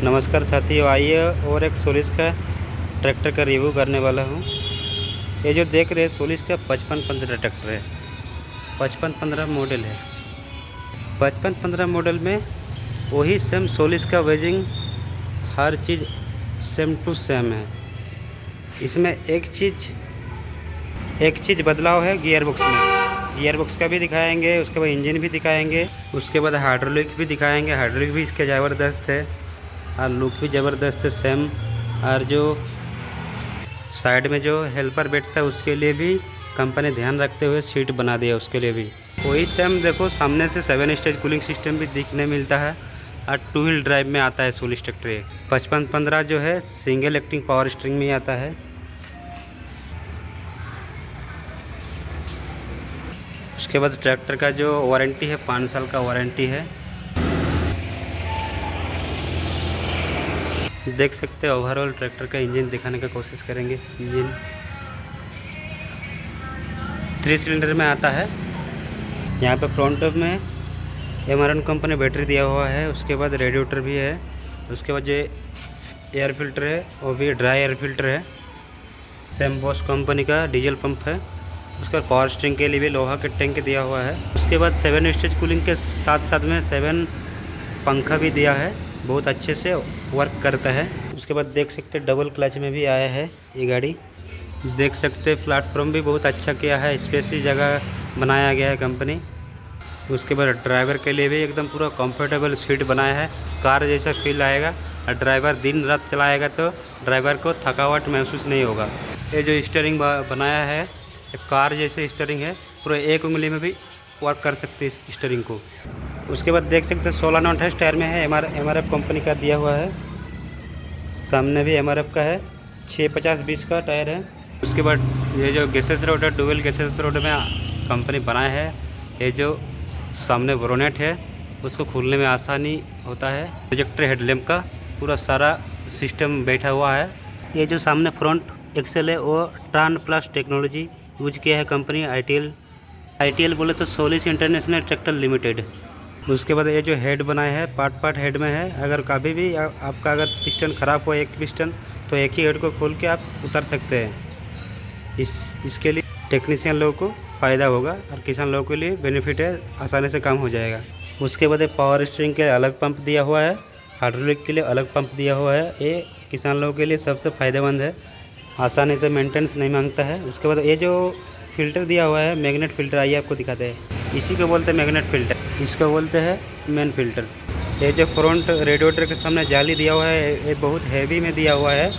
नमस्कार साथियों, आइए और एक सोलिस का ट्रैक्टर का रिव्यू करने वाला हूँ। ये जो देख रहे हैं सोलिस का 5515 ट्रैक्टर है। 5515 मॉडल है। 5515 मॉडल में वही सेम सोलिस का वेजिंग हर चीज़ सेम टू सेम है। इसमें एक चीज़ बदलाव है गियर बॉक्स में। गियर बॉक्स का भी दिखाएंगे, उसके बाद इंजन भी दिखाएंगे, उसके बाद हाइड्रोलिक भी दिखाएंगे। हाइड्रोलिक भी इसके ज़बरदस्त है और लुक भी ज़बरदस्त है सेम। और जो साइड में जो हेल्पर बैठता है उसके लिए भी कंपनी ध्यान रखते हुए सीट बना दिया, उसके लिए भी वही सेम। देखो सामने से 7 स्टेज कूलिंग सिस्टम भी दिखने मिलता है और 2 व्हील ड्राइव में आता है सोलिस ट्रैक्टर। 5515 जो है सिंगल एक्टिंग पावर स्टीयरिंग में आता है। उसके बाद ट्रैक्टर का जो वारंटी है 5 साल का वारंटी है। देख सकते हैं ओवरऑल ट्रैक्टर का इंजन दिखाने का कोशिश करेंगे। इंजन 3 सिलेंडर में आता है। यहाँ पे फ्रंट में एमआरएन कंपनी बैटरी दिया हुआ है। उसके बाद रेडिएटर भी है। उसके बाद जो एयर फिल्टर है वो भी ड्राई एयर फिल्टर है। सेम बॉस कंपनी का डीजल पंप है। उसका पावर स्टीयरिंग के लिए भी लोहा के टैंक दिया हुआ है। उसके बाद 7 स्टेज कूलिंग के साथ साथ में 7 पंखा भी दिया है, बहुत अच्छे से वर्क करता है। उसके बाद देख सकते हैं डबल क्लच में भी आया है ये गाड़ी। देख सकते हैं प्लेटफॉर्म भी बहुत अच्छा किया है, स्पेसी जगह बनाया गया है कंपनी। उसके बाद ड्राइवर के लिए भी एकदम पूरा कंफर्टेबल सीट बनाया है, कार जैसा फील आएगा। और ड्राइवर दिन रात चलाएगा तो ड्राइवर को थकावट महसूस नहीं होगा। ये जो स्टीयरिंग बनाया है कार जैसे स्टीयरिंग है, पूरा एक उंगली में भी वर्क कर सकते हैं इस स्टीयरिंग को। उसके बाद देख सकते हैं 16 नॉट है टायर में है, एमआरएफ कंपनी का दिया हुआ है। सामने भी एमआरएफ का है, 650/20 का टायर है। उसके बाद ये जो गैसेस रोड है डुअल गैसेस रोड में कंपनी बनाया है। ये जो सामने बोनेट है उसको खोलने में आसानी होता है। प्रोजेक्टर हेडलैम्प का पूरा सारा सिस्टम बैठा हुआ है। ये जो सामने फ्रंट एक्सेल है वो ट्रान प्लस टेक्नोलॉजी यूज किया है कंपनी आईटीएल बोले तो सोलिस इंटरनेशनल ट्रैक्टर लिमिटेड। उसके बाद ये जो हेड बनाया है पार्ट हेड में है। अगर कभी भी आपका अगर पिस्टन ख़राब हो एक पिस्टन तो एक ही हेड को खोल के आप उतार सकते हैं। इसके लिए टेक्नीशियन लोगों को फ़ायदा होगा और किसान लोगों के लिए बेनिफिट है, आसानी से काम हो जाएगा। उसके बाद पावर स्टीयरिंग के लिए अलग पंप दिया हुआ है, हाइड्रोलिक के लिए अलग पंप दिया हुआ है। ये किसान लोगों के लिए सबसे फ़ायदेमंद है, आसानी से मेंटेनेंस नहीं मांगता है। उसके बाद ये जो फ़िल्टर दिया हुआ है मैग्नेट फ़िल्टर, आइए आपको दिखाते हैं। इसी को बोलते हैं मैग्नेट फ़िल्टर, इसको बोलते हैं मेन फ़िल्टर। ये जो फ्रंट रेडिएटर के सामने जाली दिया हुआ है ये बहुत हैवी में दिया हुआ है।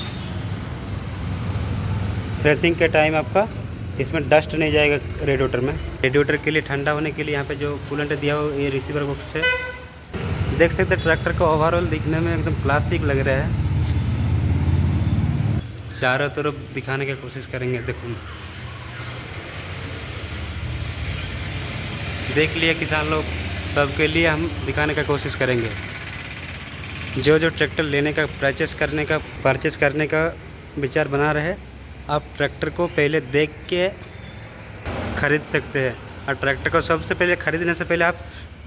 फ्रेशिंग के टाइम आपका इसमें डस्ट नहीं जाएगा रेडिएटर में। रेडिएटर के लिए ठंडा होने के लिए यहाँ पे जो कूलेंट दिया हुआ ये रिसीवर बॉक्स है। देख सकते हैं ट्रैक्टर का ओवरऑल दिखने में एकदम क्लासिक लग रहा है। चारों तरफ दिखाने की कोशिश करेंगे। देखो देख लिए किसान लोग, सबके लिए हम दिखाने का कोशिश करेंगे। जो ट्रैक्टर लेने का परचेस करने का विचार बना रहे हैं, आप ट्रैक्टर को पहले देख के ख़रीद सकते हैं। और ट्रैक्टर को सबसे पहले ख़रीदने से पहले आप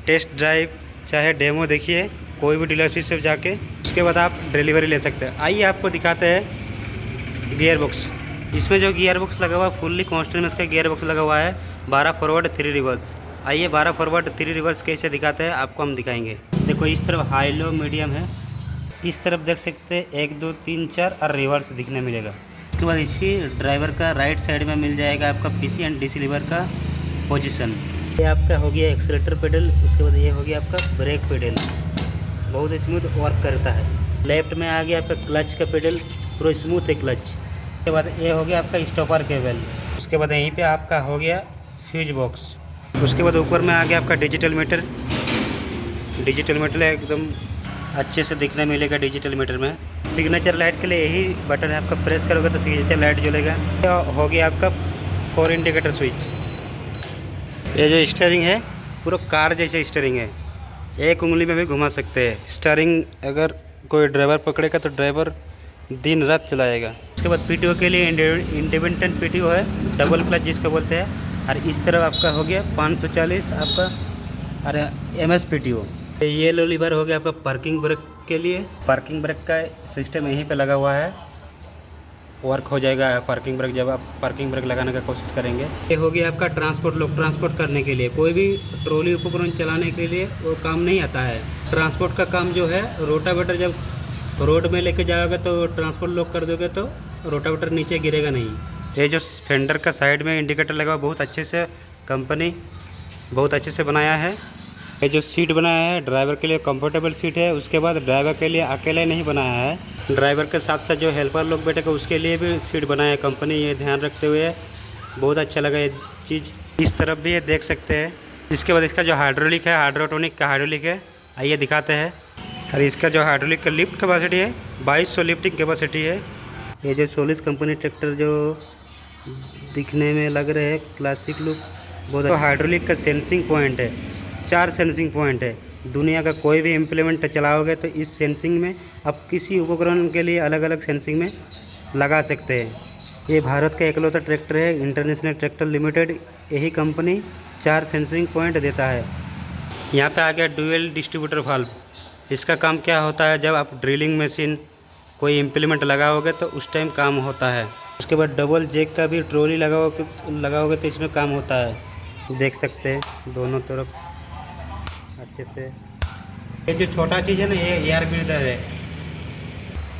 टेस्ट ड्राइव चाहे डेमो देखिए कोई भी डीलरशिप से जाके, उसके बाद आप डिलीवरी ले सकते हैं। आइए आपको दिखाते हैं गियर बॉक्स। इसमें जो गियर बॉक्स लगा हुआ है फुल्ली कॉन्स्टेंट में इसका गियर बॉक्स लगा हुआ है। 12 फॉरवर्ड 3 रिवर्स। आइए 12 फॉरवर्ड 3 रिवर्स कैसे दिखाते हैं आपको हम दिखाएंगे। देखो इस तरफ हाई लो मीडियम है, इस तरफ देख सकते हैं 1 2 3 4 और रिवर्स दिखने मिलेगा। उसके बाद इसी ड्राइवर का राइट साइड में मिल जाएगा आपका पीसी एंड डीसी लीवर का पोजीशन। ये आपका हो गया एक्सीलेटर पेडल। उसके बाद ये हो गया आपका ब्रेक पेडल, बहुत स्मूथ वर्क करता है। लेफ्ट में आ गया आपका क्लच का पेडल, पूरा स्मूथ है क्लच। उसके बाद ये हो गया आपका स्टॉपर केबल। उसके बाद यहीं पे आपका हो गया फ्यूज बॉक्स। उसके बाद ऊपर में आ गया आपका डिजिटल मीटर एकदम अच्छे से दिखने मिलेगा डिजिटल मीटर में। सिग्नेचर लाइट के लिए यही बटन है, आपका प्रेस करोगे तो सिग्नेचर लाइट जलेगा। हो गया आपका 4 इंडिकेटर स्विच। ये जो स्टीयरिंग है पूरा कार जैसे स्टीयरिंग है, एक उंगली में भी घुमा सकते हैं। स्टीयरिंग अगर कोई ड्राइवर पकड़ेगा तो ड्राइवर दिन रात चलाएगा। उसके बाद पीटीओ के लिए इंडिपेंडेंट पीटीओ है, डबल क्लच जिसको बोलते हैं। और इस तरफ आपका हो गया 540 आपका और एमएस पीटीओ। ये लो लीवर हो गया आपका पार्किंग ब्रेक के लिए। पार्किंग ब्रेक का सिस्टम यहीं पे लगा हुआ है, वर्क हो जाएगा पार्किंग ब्रेक जब आप पार्किंग ब्रेक लगाने का कोशिश करेंगे। ये हो गया आपका ट्रांसपोर्ट लॉक। ट्रांसपोर्ट करने के लिए कोई भी ट्रॉली उपकरण चलाने के लिए वो काम नहीं आता है। ट्रांसपोर्ट का काम जो है, रोटावेटर जब रोड में लेके जाओगे तो ट्रांसपोर्ट लॉक कर दोगे तो रोटावेटर नीचे गिरेगा नहीं। ये जो फेंडर का साइड में इंडिकेटर लगा हुआ, बहुत अच्छे से कंपनी बहुत अच्छे से बनाया है। ये जो सीट बनाया है ड्राइवर के लिए कंफर्टेबल सीट है। उसके बाद ड्राइवर के लिए अकेले नहीं बनाया है, ड्राइवर के साथ साथ जो हेल्पर लोग बैठेगा उसके लिए भी सीट बनाया है कंपनी। ये ध्यान रखते हुए बहुत अच्छा लगा ये चीज़। इस तरफ भी ये देख सकते हैं। इसके बाद इसका जो हाइड्रोलिक है, हाइड्रोटोनिक का हाइड्रोलिक है, आइए दिखाते हैं। और इसका जो हाइड्रोलिक का लिफ्ट कैपेसिटी है 2200 लिफ्टिंग कैपेसिटी है। ये जो सोलिस कंपनी ट्रैक्टर जो दिखने में लग रहे हैं क्लासिक लुक, बहुत तो हाइड्रोलिक का सेंसिंग पॉइंट है, 4 सेंसिंग पॉइंट है। दुनिया का कोई भी इम्प्लीमेंट चलाओगे तो इस सेंसिंग में आप किसी उपकरण के लिए अलग अलग सेंसिंग में लगा सकते हैं। ये भारत का इकलौता ट्रैक्टर है, इंटरनेशनल ट्रैक्टर लिमिटेड, यही कंपनी 4 सेंसिंग पॉइंट देता है। यहाँ पे आ गया डुअल डिस्ट्रीब्यूटर वाल्व। इसका काम क्या होता है, जब आप ड्रिलिंग मशीन कोई इम्प्लीमेंट लगाओगे तो उस टाइम काम होता है। उसके बाद डबल जैक का भी ट्रॉली लगाओगे तो इसमें काम होता है। देख सकते हैं दोनों तरफ अच्छे से। ये जो छोटा चीज़ है ना, ये एयर ब्रीदर है।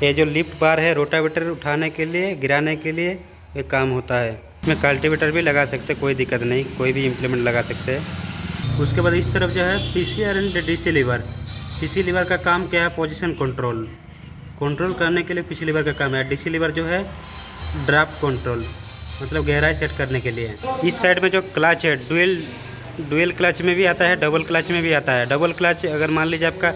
ये जो लिफ्ट बार है रोटावेटर उठाने के लिए, गिराने के लिए ये काम होता है। इसमें कल्टीवेटर भी लगा सकते हैं, कोई दिक्कत नहीं, कोई भी इम्प्लीमेंट लगा सकते हैं। उसके बाद इस तरफ जो है PCR and DC lever. PC lever का काम क्या है, पोजीशन कंट्रोल करने के लिए पीसी लीवर का काम है। डीसी लीवर जो है ड्राफ्ट कंट्रोल, मतलब गहराई सेट करने के लिए। इस साइड में जो क्लच है डुअल क्लच में भी आता है, डबल क्लच में भी आता है। डबल क्लच अगर मान लीजिए आपका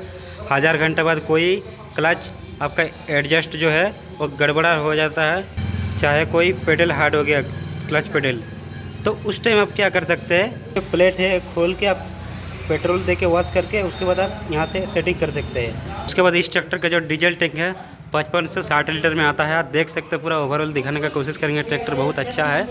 1000 घंटे बाद कोई क्लच आपका एडजस्ट जो है वो गड़बड़ा हो जाता है, चाहे कोई पेडल हार्ड हो गया क्लच पेडल, तो उस टाइम आप क्या कर सकते हैं, जो प्लेट है खोल के आप पेट्रोल दे के वॉश करके उसके बाद आप यहाँ से सेटिंग कर सकते हैं। उसके बाद इस ट्रैक्टर का जो डीजल टैंक है 55 से 60 लीटर में आता है। आप देख सकते हैं, पूरा ओवरऑल दिखाने का कोशिश करेंगे। ट्रैक्टर बहुत अच्छा है।